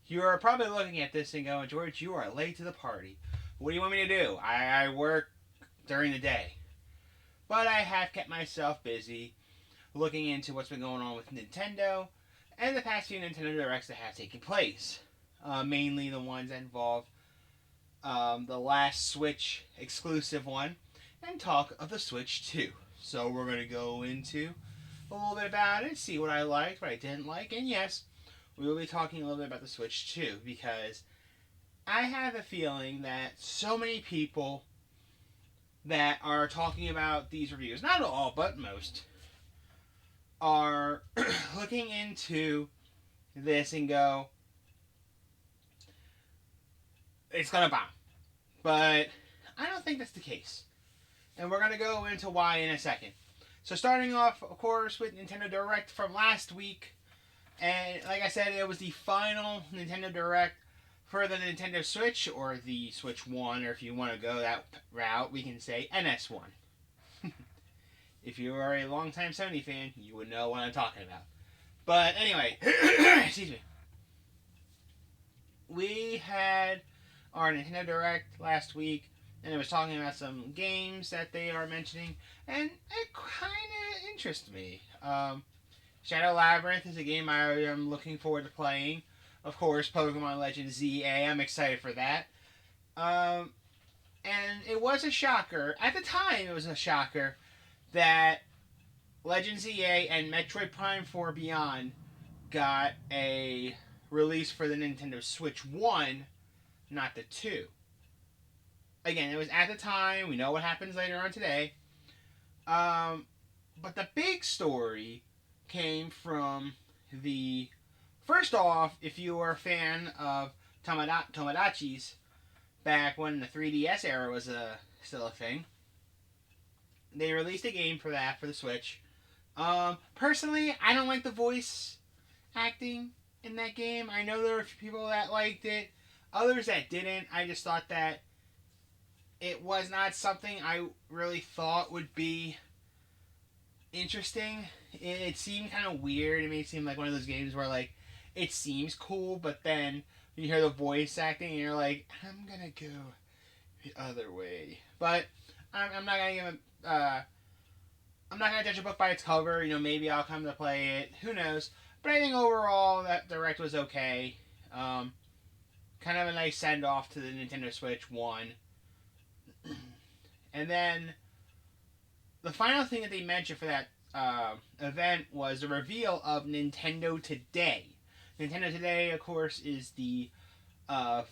You're probably looking at this and going, George, you are late to the party. What do you want me to do? I work during the day. But I have kept myself busy looking into what's been going on with Nintendo and the past few Nintendo Directs that have taken place. Mainly the ones that involve the last Switch exclusive one and talk of the Switch 2. So we're going to go into a little bit about it, see what I liked, what I didn't like, and yes, we will be talking a little bit about the Switch 2 because I have a feeling that so many people that are talking about these reviews, not all, but most, are looking into this and go, it's gonna bomb. But I don't think that's the case. And we're gonna go into why in a second. So starting off, of course, with Nintendo Direct from last week. And like I said, it was the final Nintendo Direct for the Nintendo Switch, or the Switch 1, or if you want to go that route, we can say NS1. If you are a longtime Sony fan, you would know what I'm talking about. But anyway, excuse me. We had our Nintendo Direct last week, and it was talking about some games that they are mentioning, and it kind of interests me. Shadow Labyrinth is a game I am looking forward to playing. Of course, Pokemon Legends ZA, I'm excited for that. And it was a shocker. At the time, it was a shocker that Legends ZA and Metroid Prime 4 Beyond got a release for the Nintendo Switch 1, not the 2. Again, it was at the time. We know what happens later on today. But the big story came from the... First off, if you were a fan of Tomodachi's back when the 3DS era was still a thing, they released a game for that for the Switch. Personally, I don't like the voice acting in that game. I know there were people that liked it, others that didn't. I just thought that it was not something I really thought would be interesting. It seemed kind of weird. It made it seem like one of those games where, like, it seems cool, but then you hear the voice acting and you're like, I'm gonna go the other way. But I'm not gonna give it. I'm not gonna judge a book by its cover. You know, maybe I'll come to play it. Who knows? But I think overall that Direct was okay. Kind of a nice send off to the Nintendo Switch 1. And then the final thing that they mentioned for that event was the reveal of Nintendo Today. Nintendo Today, of course, is the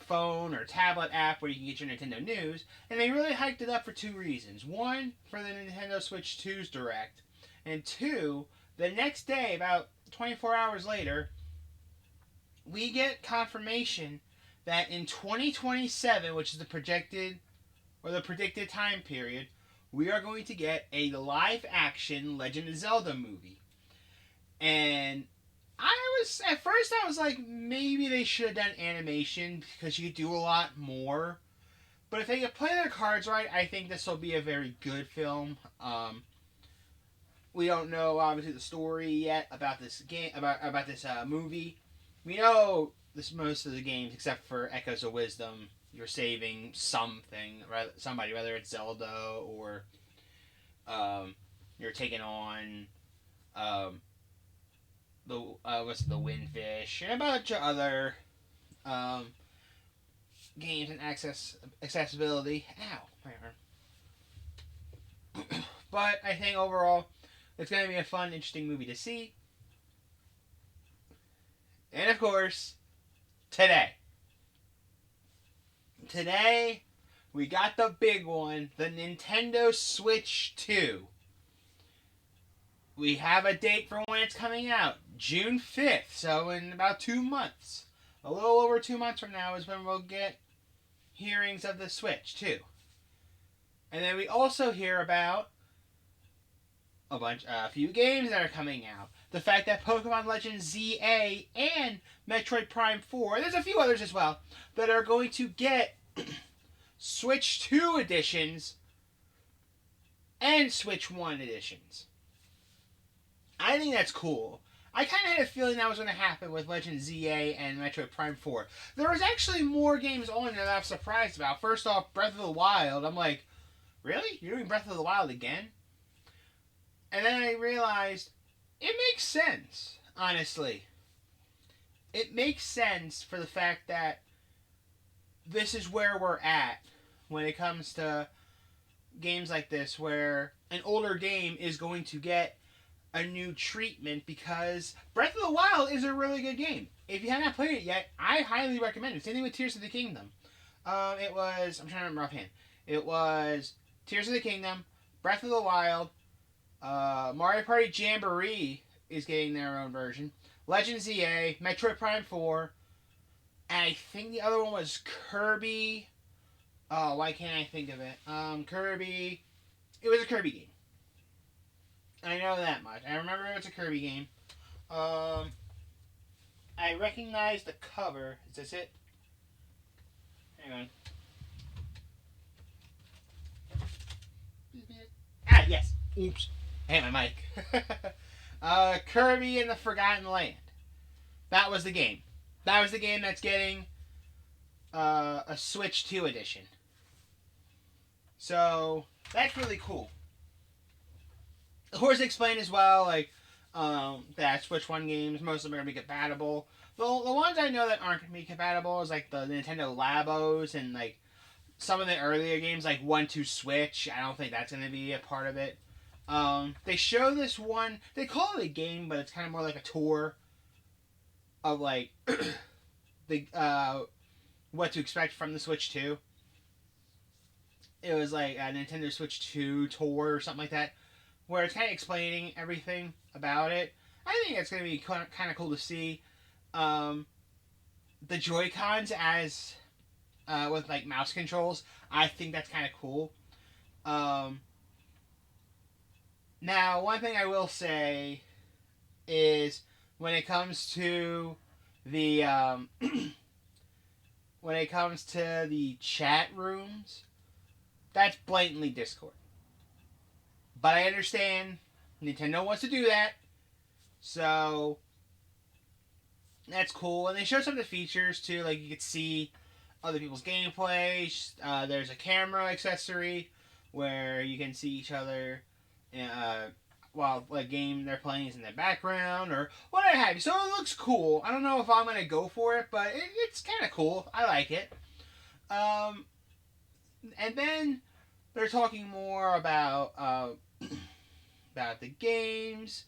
phone or tablet app where you can get your Nintendo news, and they really hyped it up for two reasons. One, for the Nintendo Switch 2's Direct, and two, the next day, about 24 hours later, we get confirmation that in 2027, which is the projected or the predicted time period, we are going to get a live-action Legend of Zelda movie. And at first I was like, maybe they should have done animation because you could do a lot more. But if they could play their cards right, I think this will be a very good film. We don't know obviously the story yet about this game, about this movie. We know this most of the games except for Echoes of Wisdom. You're saving something, somebody, whether it's Zelda or you're taking on the Windfish and a bunch of other games and accessibility. Ow, but I think overall it's going to be a fun, interesting movie to see. And of course, today we got the big one, the Nintendo Switch 2. We have a date for when it's coming out, June 5th, so in about 2 months. A little over 2 months from now is when we'll get hearings of the Switch 2. And then we also hear about a few games that are coming out. The fact that Pokemon Legends ZA and Metroid Prime 4, there's a few others as well, that are going to get Switch 2 editions and Switch 1 editions. I think that's cool. I kind of had a feeling that was going to happen with Legend ZA and Metroid Prime 4. There was actually more games on there that I was surprised about. First off, Breath of the Wild. I'm like, really? You're doing Breath of the Wild again? And then I realized it makes sense, honestly. It makes sense for the fact that this is where we're at when it comes to games like this, where an older game is going to get a new treatment because Breath of the Wild is a really good game. If you have not played it yet, I highly recommend it. Same thing with Tears of the Kingdom. It was, I'm trying to remember offhand. It was Tears of the Kingdom, Breath of the Wild, Mario Party Jamboree is getting their own version, Legend ZA, Metroid Prime 4, and I think the other one was Kirby. Oh, why can't I think of it? Kirby. It was a Kirby game. I know that much. I remember it was a Kirby game. I recognize the cover. Is this it? Hang on. Ah, yes. Oops. Hey, my mic. Kirby and the Forgotten Land. That was the game. That was the game that's getting a Switch 2 edition. So, that's really cool. Of course, explain as well, like, that Switch 1 games, most of them are going to be compatible. The ones I know that aren't going to be compatible is, like, the Nintendo Labos and, like, some of the earlier games, like 1-2 Switch. I don't think that's going to be a part of it. They show this one, they call it a game, but it's kind of more like a tour of, like, the, what to expect from the Switch 2. It was like a Nintendo Switch 2 tour or something like that, where it's kind of explaining everything about it. I think it's going to be kind of cool to see. The Joy-Cons as, with like mouse controls, I think that's kind of cool. Now, one thing I will say is when it comes to the, when it comes to the chat rooms, that's blatantly Discord. But I understand Nintendo wants to do that, so that's cool. And they show some of the features too, like you could see other people's gameplay. There's a camera accessory where you can see each other while a game they're playing is in the background or whatever have you. So it looks cool. I don't know if I'm gonna go for it, but it's kind of cool. I like it. And then they're talking more about the games.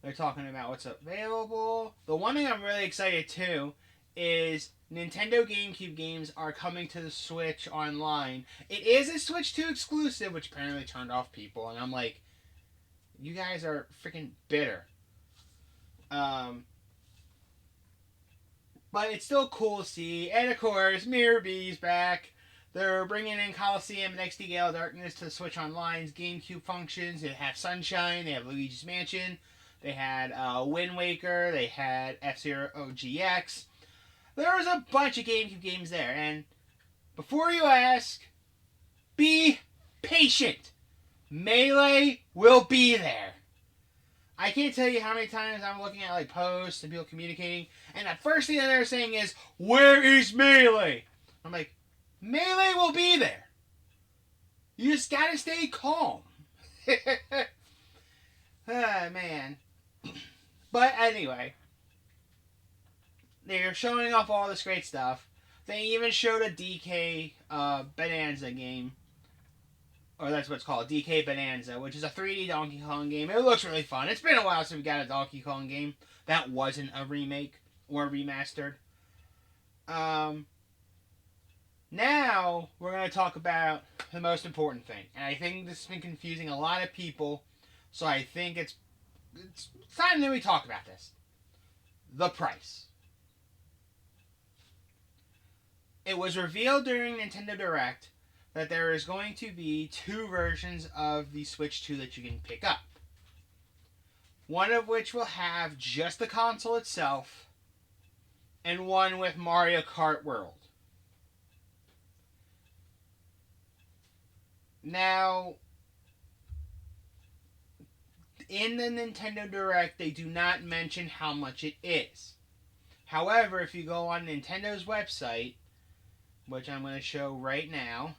They're talking about what's available. The one thing I'm really excited too is Nintendo GameCube games are coming to the Switch online. It is a Switch 2 exclusive, which apparently turned off people, and I'm like, you guys are freaking bitter. But it's still cool to see. And of course, Mirror B's back. They're bringing in Coliseum and XD Gale Darkness to the Switch Online's GameCube functions. They have Sunshine. They have Luigi's Mansion. They had Wind Waker. They had F-Zero GX. There was a bunch of GameCube games there. And before you ask, be patient. Melee will be there. I can't tell you how many times I'm looking at like posts and people communicating, and the first thing that they're saying is, "Where is Melee?" I'm like, Melee will be there. You just gotta stay calm. Ah, man. But anyway, they're showing off all this great stuff. They even showed a DK Bonanza game. Or that's what it's called, DK Bonanza, which is a 3D Donkey Kong game. It looks really fun. It's been a while since we got a Donkey Kong game that wasn't a remake or remastered. Now, we're going to talk about the most important thing. And I think this has been confusing a lot of people, so I think it's time that we talk about this. The price. It was revealed during Nintendo Direct that there is going to be 2 versions of the Switch 2 that you can pick up. One of which will have just the console itself, and one with Mario Kart World. Now, in the Nintendo Direct, they do not mention how much it is. However, if you go on Nintendo's website, which I'm going to show right now,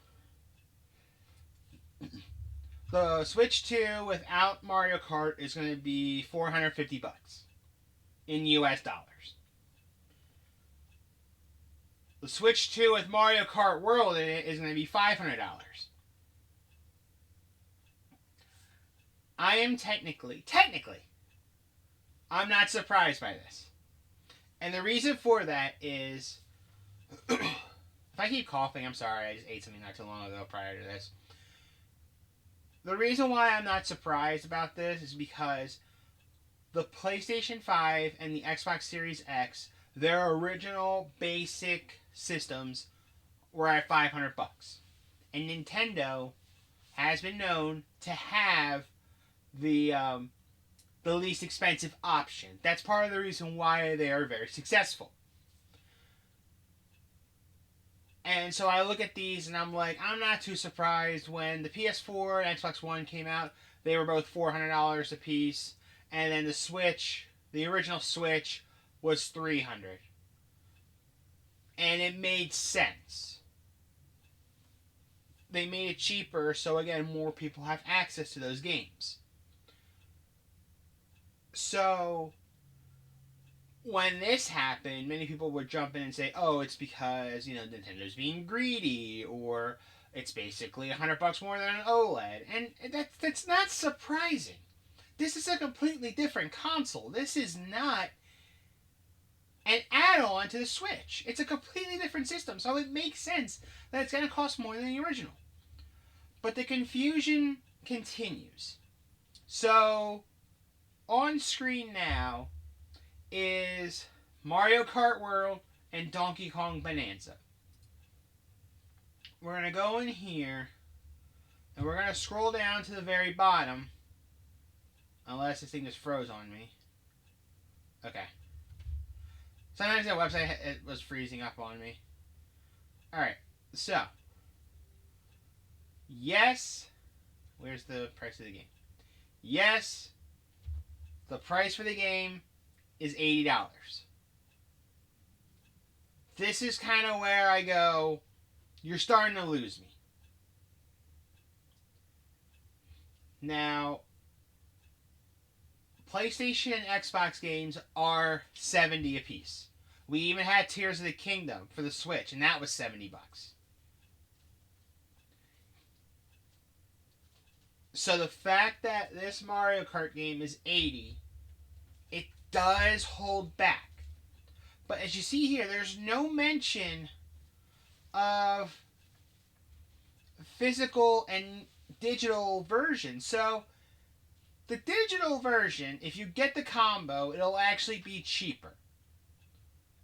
the Switch 2 without Mario Kart is going to be $450 in US dollars. The Switch 2 with Mario Kart World in it is going to be $500. I am technically, I'm not surprised by this. And the reason for that is, if I keep coughing, I'm sorry, I just ate something not too long ago prior to this. The reason why I'm not surprised about this is because the PlayStation 5 and the Xbox Series X, their original basic systems were at $500. And Nintendo has been known to have the least expensive option. That's part of the reason why they are very successful. And so I look at these and I'm like, I'm not too surprised. When the PS4 and Xbox One came out, they were both $400 a piece. And then the Switch, the original Switch, was $300. And it made sense. They made it cheaper, so again, more people have access to those games. So, when this happened, many people would jump in and say, oh, it's because, Nintendo's being greedy, or it's basically $100 more than an OLED. And that's not surprising. This is a completely different console. This is not an add-on to the Switch. It's a completely different system, so it makes sense that it's going to cost more than the original. But the confusion continues. So, on screen now is Mario Kart World and Donkey Kong Bonanza. We're going to go in here, and we're going to scroll down to the very bottom, unless this thing just froze on me. Okay. Sometimes that website it was freezing up on me. Alright, so. Yes. Where's the price of the game? Yes. The price for the game is $80. This is kind of where I go, you're starting to lose me. Now, PlayStation and Xbox games are $70 a piece. We even had Tears of the Kingdom for the Switch, and that was $70. So the fact that this Mario Kart game is $80, it does hold back. But as you see here, there's no mention of physical and digital versions. So the digital version, if you get the combo, it'll actually be cheaper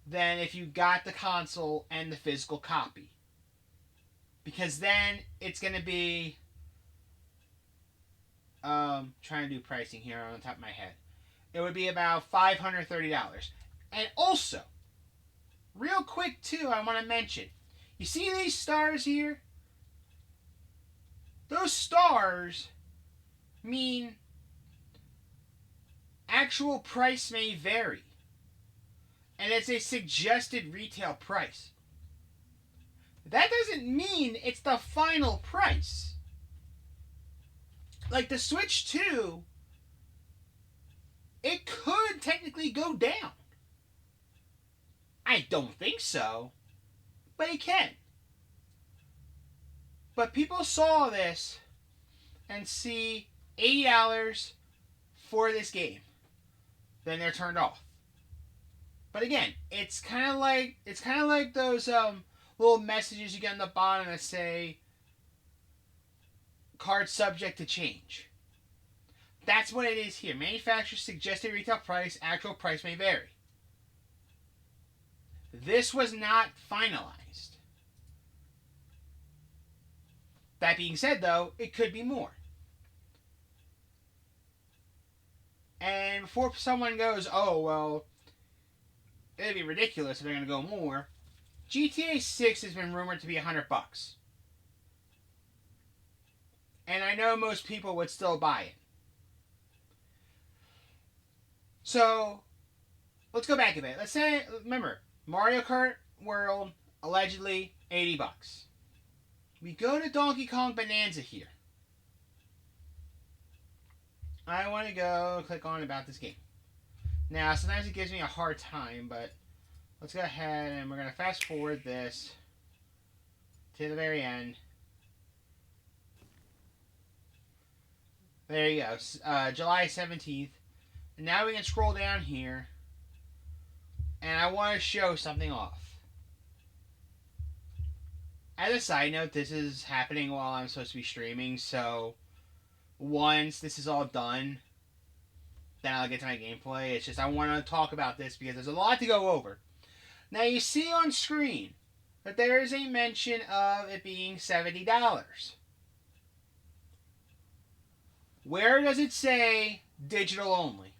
than if you got the console and the physical copy. Because then it's going to be... trying to do pricing here on the top of my head. It would be about $530. And also, real quick too, I want to mention, you see these stars here? Those stars mean actual price may vary. And it's a suggested retail price. That doesn't mean it's the final price. Like the Switch 2, it could technically go down. I don't think so, but it can. But people saw this and see $80 for this game. Then they're turned off. But again, it's kind of like those little messages you get on the bottom that say card subject to change. That's what it is here. Manufacturer's suggested retail price, actual price may vary. This was not finalized. That being said, though, it could be more. And before someone goes, oh, well, it'd be ridiculous if they're going to go more, GTA 6 has been rumored to be $100. And I know most people would still buy it. So let's go back a bit. Let's say, remember, Mario Kart World, allegedly $80. We go to Donkey Kong Bonanza here. I want to go click on about this game. Now, sometimes it gives me a hard time, but let's go ahead and we're going to fast forward this to the very end. There you go, July 17th. And now we can scroll down here, and I want to show something off. As a side note, this is happening while I'm supposed to be streaming, so once this is all done, then I'll get to my gameplay. It's just I want to talk about this because there's a lot to go over. Now you see on screen that there is a mention of it being $70. Where does it say digital only?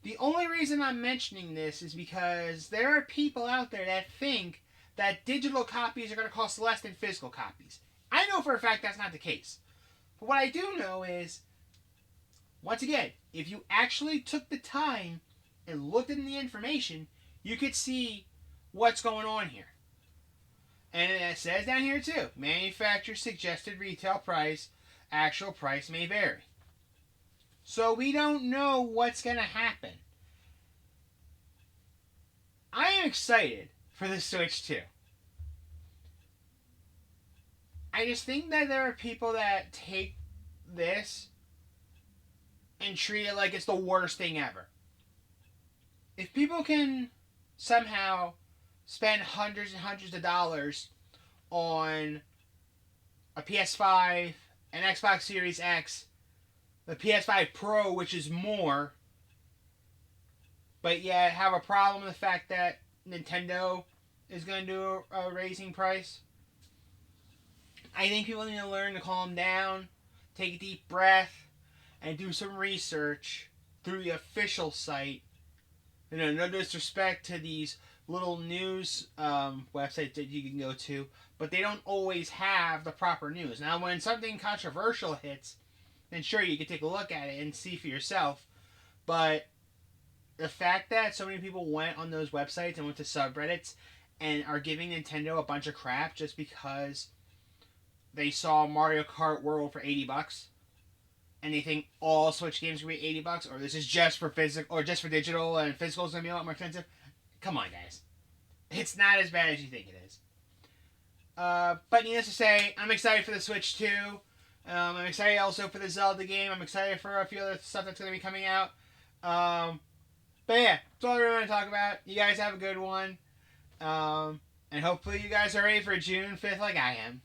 The only reason I'm mentioning this is because there are people out there that think that digital copies are going to cost less than physical copies. I know for a fact that's not the case. But what I do know is, once again, if you actually took the time and looked at the information, you could see what's going on here. And it says down here too, manufacturer's suggested retail price, actual price may vary. So we don't know what's going to happen. I am excited for the Switch 2. I just think that there are people that take this and treat it like it's the worst thing ever. If people can somehow spend hundreds and hundreds of dollars on a PS5, an Xbox Series X, the PS5 Pro, which is more, but yet have a problem with the fact that Nintendo is going to do a raising price, I think people need to learn to calm down, take a deep breath, and do some research through the official site. You know, no disrespect to these little news websites that you can go to, but they don't always have the proper news. Now, when something controversial hits, then sure, you can take a look at it and see for yourself. But the fact that so many people went on those websites and went to subreddits and are giving Nintendo a bunch of crap just because they saw Mario Kart World for $80, and they think all Switch games will be $80, or this is just for physical or just for digital, and physical is going to be a lot more expensive. Come on, guys. It's not as bad as you think it is. But needless to say, I'm excited for the Switch 2. I'm excited also for the Zelda game. I'm excited for a few other stuff that's going to be coming out. But yeah, that's all I really want to talk about. You guys have a good one. And hopefully you guys are ready for June 5th like I am.